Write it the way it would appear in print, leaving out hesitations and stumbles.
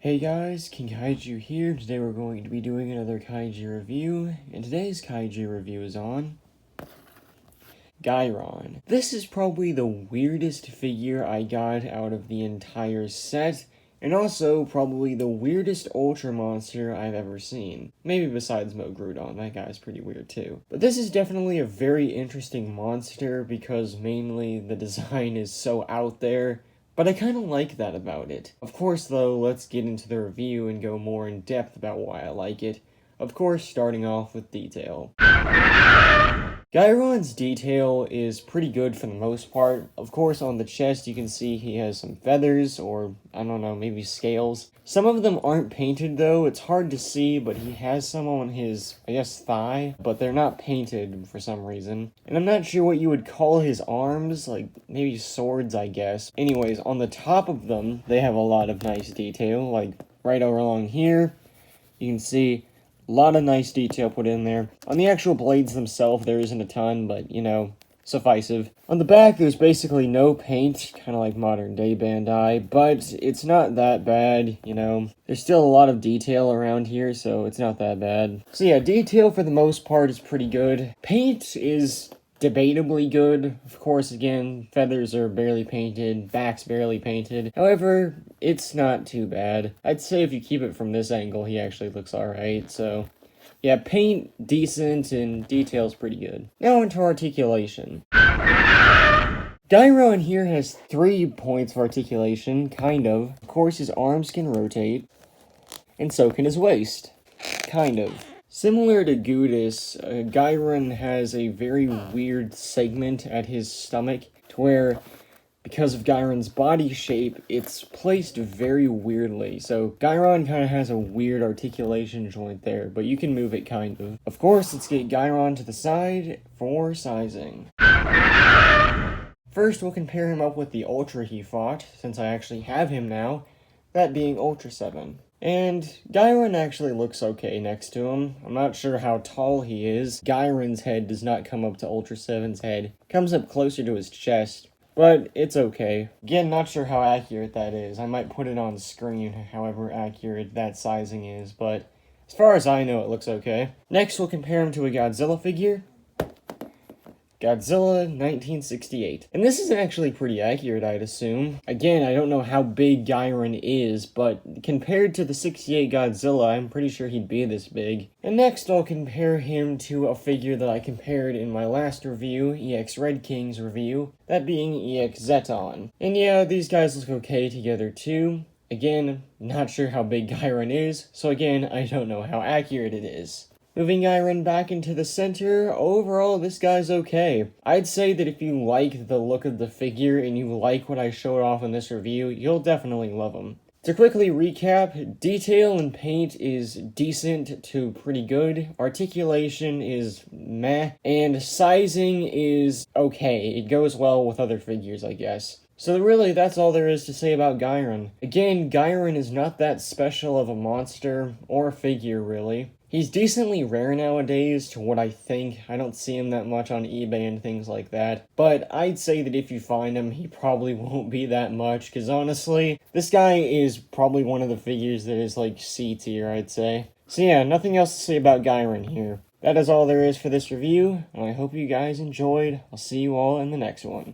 Hey guys, King Kaiju here. Today we're going to be doing another Kaiju review, and today's Kaiju review is on Gyeron. This is probably the weirdest figure I got out of the entire set, and also probably the weirdest Ultra monster I've ever seen. Maybe besides Grudon, that guy's pretty weird too. But this is definitely a very interesting monster because mainly the design is so out there. But I kind of like that about it. Of course, though, let's get into the review and go more in depth about why I like it. Of course, starting off with detail. Gyeron's detail is pretty good for the most part. Of course, on the chest you can see he has some feathers, or I don't know, maybe scales. Some of them aren't painted though, it's hard to see, but he has some on his, I guess, thigh, but they're not painted for some reason. And I'm not sure what you would call his arms, like maybe swords, I guess. Anyways, on the top of them, they have a lot of nice detail, like right over along here, you can see a lot of nice detail put in there. On the actual blades themselves, there isn't a ton, but, you know, sufficient. On the back, there's basically no paint, kind of like modern day Bandai, but it's not that bad, you know. There's still a lot of detail around here, so it's not that bad. So yeah, detail for the most part is pretty good. Paint is debatably good. Of course, again, feathers are barely painted, back's barely painted. However, it's not too bad. I'd say if you keep it from this angle, he actually looks alright, so yeah, paint decent and detail's pretty good. Now into articulation. Gyeron here has 3 points of articulation, kind of. Of course, his arms can rotate, and so can his waist. Kind of. Similar to Gudis, Gyeron has a very weird segment at his stomach, to where, because of Gyeron's body shape, it's placed very weirdly. So Gyeron kind of has a weird articulation joint there, but you can move it kind of. Of course, let's get Gyeron to the side for sizing. First, we'll compare him up with the Ultra he fought, since I actually have him now, that being Ultra 7. And Gyeron actually looks okay next to him. I'm not sure how tall he is. Gyeron's head does not come up to Ultra 7's head. It comes up closer to his chest, but it's okay. Again, not sure how accurate that is. I might put it on screen, however accurate that sizing is, but as far as I know, it looks okay. Next, we'll compare him to a Godzilla figure. Godzilla 1968. And this is actually pretty accurate, I'd assume. Again, I don't know how big Gyeron is, but compared to the 68 Godzilla, I'm pretty sure he'd be this big. And next, I'll compare him to a figure that I compared in my last review, EX Red King's review, that being EX Zeton. And yeah, these guys look okay together too. Again, not sure how big Gyeron is, so again, I don't know how accurate it is. Moving Gyeron back into the center, overall this guy's okay. I'd say that if you like the look of the figure and you like what I showed off in this review, you'll definitely love him. To quickly recap, detail and paint is decent to pretty good, articulation is meh, and sizing is okay. It goes well with other figures, I guess. So really, that's all there is to say about Gyeron. Again, Gyeron is not that special of a monster, or a figure really. He's decently rare nowadays, to what I think. I don't see him that much on eBay and things like that. But I'd say that if you find him, he probably won't be that much, because honestly, this guy is probably one of the figures that is like C tier, I'd say. So yeah, nothing else to say about Gyeron here. That is all there is for this review, and I hope you guys enjoyed. I'll see you all in the next one.